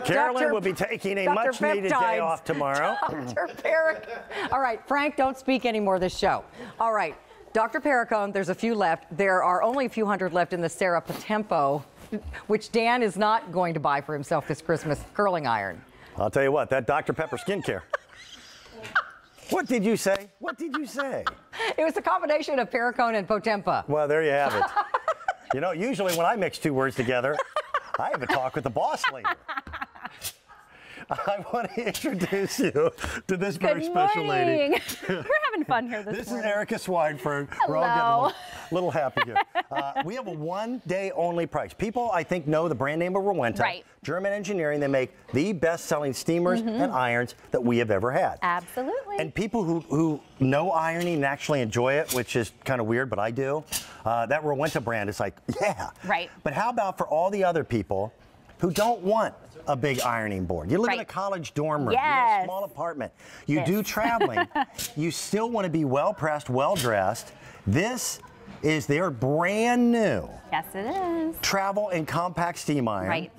Carolyn will be taking a much-needed day off tomorrow. Dr. Perricone. All right, Frank, don't speak anymore this show. All right, Dr. Perricone, there's a few left. There are only a few hundred left in the Sarah Patempo, which Dan is not going to buy for himself this Christmas, curling iron. I'll tell you what, that Dr. Pepper skincare. What did you say? What did you say? It was a combination of Perricone and Potempa. Well, there you have it. You know, usually when I mix two words together, I have a talk with the boss lady. I want to introduce you to this very special lady. We're having fun here this morning. Is Erica Swineford. Hello. We're all getting a little happy here. We have a one-day only price. People, I think, know the brand name of Rowenta. Right. German engineering. They make the best-selling steamers and irons that we have ever had. Absolutely. And people who know ironing and actually enjoy it, which is kind of weird, but I do, that Rowenta brand is like, yeah. Right. But how about for all the other people who don't want a big ironing board? You live in a college dorm room, you have a small apartment, you do traveling, you still want to be well-pressed, well-dressed. This is their brand new it is. travel and compact steam iron. Right.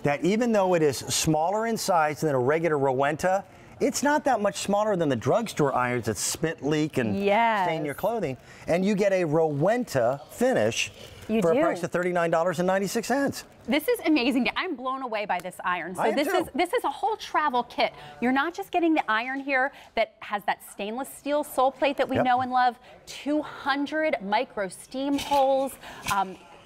That even though it is smaller in size than a regular Rowenta, it's not that much smaller than the drugstore irons that spit, leak, and stain your clothing. And you get a Rowenta finish for a price of $39.96. This is amazing. I'm blown away by this iron. So this is a whole travel kit. You're not just getting the iron here that has that stainless steel sole plate that we know and love, 200 micro steam holes,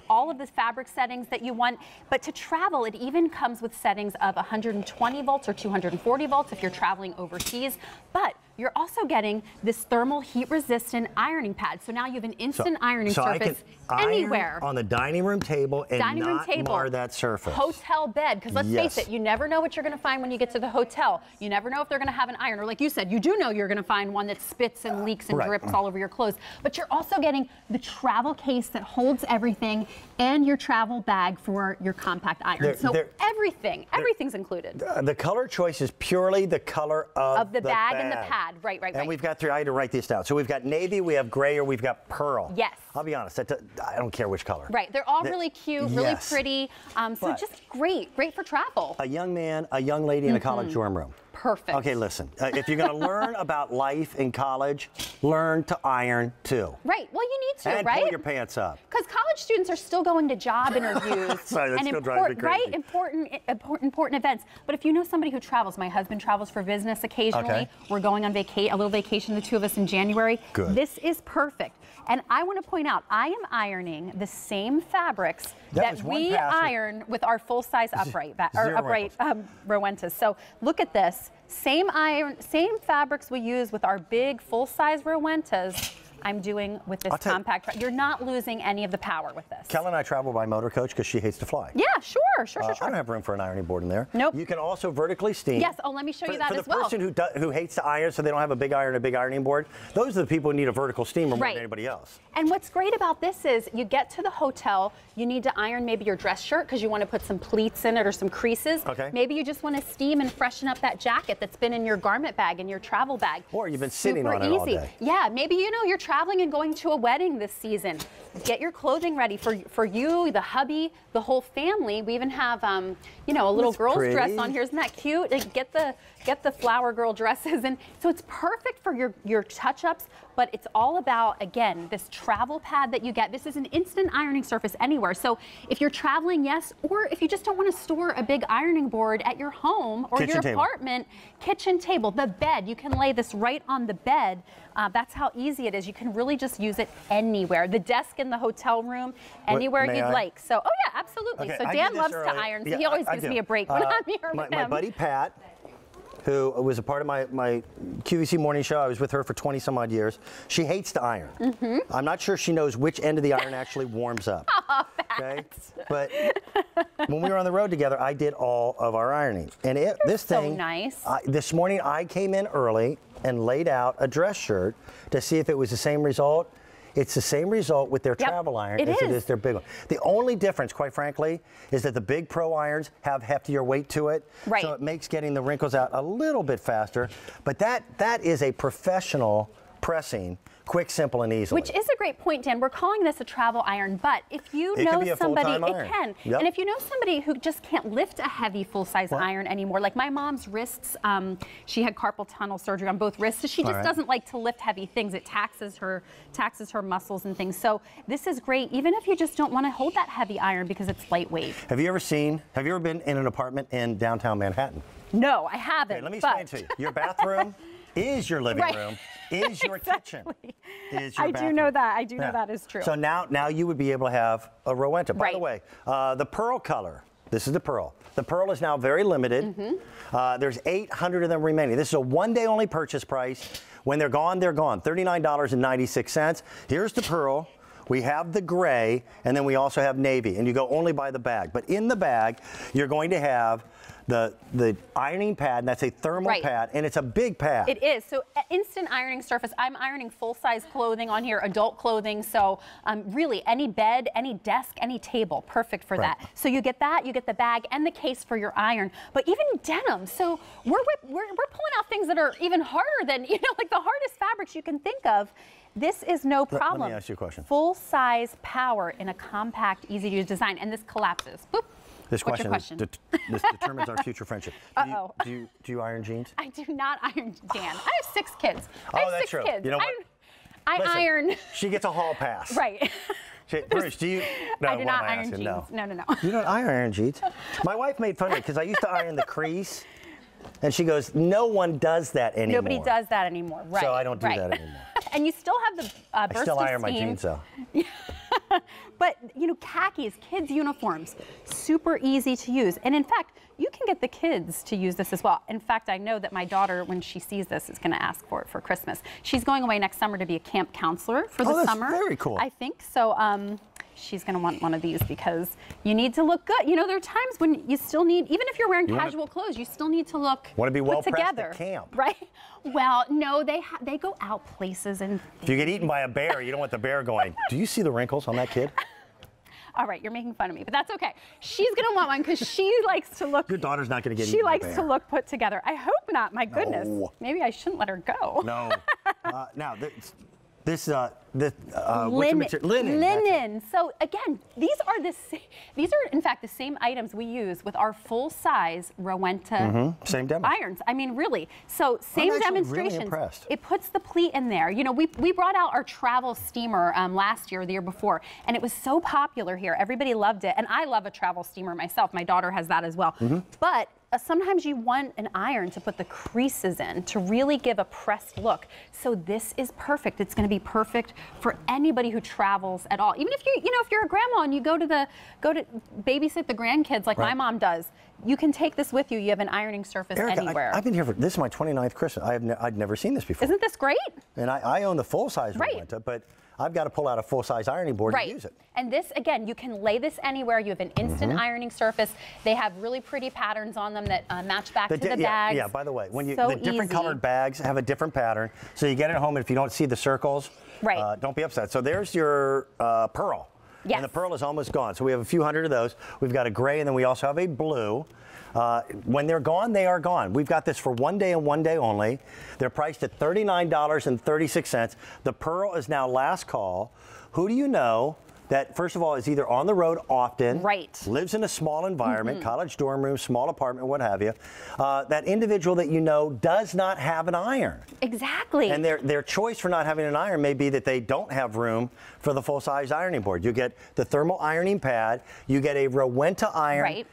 all of the fabric settings that you want. But to travel, it even comes with settings of 120 volts or 240 volts if you're traveling overseas. But you're also getting this thermal heat resistant ironing pad. So now you have an instant ironing surface anywhere. Iron on the dining room table and not mar that surface. Hotel bed, because let's face it, you never know what you're going to find when you get to the hotel. You never know if they're going to have an iron, or like you said, you do know you're going to find one that spits and leaks and drips all over your clothes. But you're also getting the travel case that holds everything and your travel bag for your compact iron. So everything's included. The color choice is purely the color of the bag and the pad. Right. And we've got I had to write this down. So we've got navy, we have gray, or we've got pearl. Yes. I'll be honest, I don't care which color. Right. They're all really cute, really pretty. So just great for travel. A young man, a young lady in a college dorm room. Perfect. Okay, listen. If you're going to learn about life in college, learn to iron too. Right. Well, you need to, and pull your pants up. Because college students are still going to job interviews. Sorry, that still drives me crazy. Important events. But if you know somebody who travels, my husband travels for business occasionally. Okay. We're going on a little vacation, the two of us, in January. Good. This is perfect. And I want to point out, I am ironing the same fabrics that we iron with our full-size upright Rowentas. So look at this. Same fabrics we use with our big full-size Rowentas. I'm doing with this compact. You're not losing any of the power with this. Kelly and I travel by motor coach because she hates to fly. Yeah, sure. I don't have room for an ironing board in there. Nope. You can also vertically steam. Yes. Oh, let me show you that as well. For the person who hates to iron, so they don't have a big ironing board, those are the people who need a vertical steamer more than anybody else. And what's great about this is you get to the hotel, you need to iron maybe your dress shirt because you want to put some pleats in it or some creases. Okay. Maybe you just want to steam and freshen up that jacket that's been in your garment bag and your travel bag. Or you've been sitting on it all day. Yeah. Maybe you're traveling and going to a wedding this season. Get your clothing ready for you, the hubby, the whole family. We even have a little girl's dress on here. Isn't that cute? Like, get the flower girl dresses, and so it's perfect for your touch-ups. But it's all about, again, this travel pad that you get. This is an instant ironing surface anywhere. So if you're traveling, yes, or if you just don't want to store a big ironing board at your home or your apartment, kitchen table, the bed, you can lay this right on the bed. That's how easy it is. You can really just use it anywhere. The desk in the hotel room, anywhere you'd like. So, oh yeah, absolutely. Okay, so Dan loves to iron, so he always gives me a break when I'm here with him. My buddy Pat, who was a part of my QVC morning show. I was with her for 20 some odd years. She hates to iron. I'm not sure she knows which end of the iron actually warms up. Oh, okay? But when we were on the road together, I did all of our ironing. And this thing, nice. This morning I came in early and laid out a dress shirt to see if it was the same result. It's the same result with their travel iron as it is their big one. The only difference, quite frankly, is that the big pro irons have heftier weight to it. Right. So it makes getting the wrinkles out a little bit faster. But that is a professional pressing, quick, simple, and easily. Which is a great point, Dan. We're calling this a travel iron, but if you know somebody, it can. Yep. And if you know somebody who just can't lift a heavy full-size iron anymore, like my mom's wrists, she had carpal tunnel surgery on both wrists, so she just doesn't like to lift heavy things. It taxes her muscles and things. So this is great, even if you just don't want to hold that heavy iron because it's lightweight. Have you ever been in an apartment in downtown Manhattan? No, I haven't. Okay, let me explain to you. Your bathroom is your living room, is your kitchen, is your bathroom. I do know that. I do know that is true. So now you would be able to have a Rowenta. By the way, the pearl color, this is the pearl. The pearl is now very limited. There's 800 of them remaining. This is a one-day only purchase price. When they're gone, they're gone. $39.96. Here's the pearl. We have the gray, and then we also have navy, and you go only by the bag. But in the bag, you're going to have the ironing pad, and that's a thermal pad, and it's a big pad. It is. So instant ironing surface. I'm ironing full-size clothing on here, adult clothing. So really any bed, any desk, any table, perfect for that. So you get that, you get the bag and the case for your iron, but even denim. So we're pulling out things that are even harder than, like the hardest fabrics you can think of. This is no problem. Let me ask you a question. Full-size power in a compact, easy-to-use design, and this collapses. Boop. This question this determines our future friendship. Do you iron jeans? I do not iron, Dan. I have 6 kids. That's true. Kids. You know what? I iron. She gets a hall pass. Right. Bruce, do you? No, I do not iron jeans. No. You don't iron jeans? My wife made fun of me because I used to iron the crease. And she goes, no one does that anymore. Nobody does that anymore, right? So I don't do that anymore. And you still have the burst of steam. I still iron my jeans, though. But, khakis, kids' uniforms, super easy to use. And in fact, you can get the kids to use this as well. In fact, I know that my daughter, when she sees this, is going to ask for it for Christmas. She's going away next summer to be a camp counselor for the summer. That's very cool. I think so. She's going to want one of these because you need to look good. There are times when you still need, even if you're wearing casual clothes, you still need to look want to be well put together. At camp. Right? Well, no, they go out places and if you get eaten by a bear, you don't want the bear going, do you see the wrinkles on that kid? All right, you're making fun of me, but that's okay. She's going to want one because she likes to look. Your daughter's not going to get eaten by a bear. She likes to look put together. I hope not. My goodness. No. Maybe I shouldn't let her go. No. Now, what's the material? Linen. So again, these are in fact the same items we use with our full-size Rowenta same demo irons. I mean, really. So same demonstrations. Really impressed. It puts the pleat in there. We brought out our travel steamer last year, or the year before, and it was so popular here. Everybody loved it, and I love a travel steamer myself. My daughter has that as well. But sometimes you want an iron to put the creases in to really give a pressed look. So this is perfect. It's going to be perfect for anybody who travels at all. Even if if you're a grandma and you go to babysit the grandkids like my mom does, you can take this with you. You have an ironing surface anywhere. I've been here this is my 29th Christmas. I'd never seen this before. Isn't this great? And I own the full-size Rowenta, but I've got to pull out a full-size ironing board to use it. And this, again, you can lay this anywhere. You have an instant ironing surface. They have really pretty patterns on them that match back to the bags. Yeah, by the way, the different colored bags have a different pattern. So you get it home, and if you don't see the circles, don't be upset. So there's your pearl. Yes. And the pearl is almost gone. So we have a few hundred of those. We've got a gray, and then we also have a blue. When they're gone, they are gone. We've got this for one day and one day only. They're priced at $39.36. The pearl is now last call. Who do you know that, first of all, is either on the road often, lives in a small environment, college dorm room, small apartment, what have you, that individual that you know does not have an iron? Exactly. And their choice for not having an iron may be that they don't have room for the full-size ironing board. You get the thermal ironing pad, you get a Rowenta iron. Right.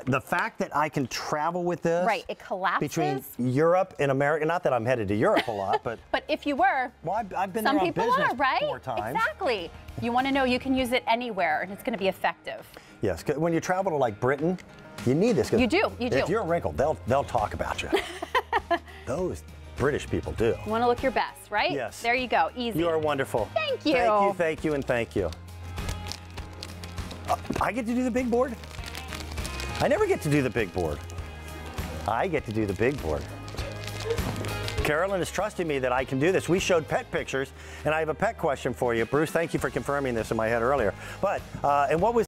The fact that I can travel with this it collapses between Europe and America, not that I'm headed to Europe a lot, but but if you were, well, I've been some there on people business are, right? 4 times. Exactly. You want to know you can use it anywhere and it's going to be effective. Yes, when you travel to like Britain, you need this. You do. If you're wrinkled, they'll talk about you. Those British people do. You want to look your best, right? Yes. There you go. Easy. You are wonderful. Thank you. Thank you, thank you, and thank you. I get to do the big board? I never get to do the big board. I get to do the big board. Carolyn is trusting me that I can do this. We showed pet pictures, and I have a pet question for you. Bruce, thank you for confirming this in my head earlier. But, and what was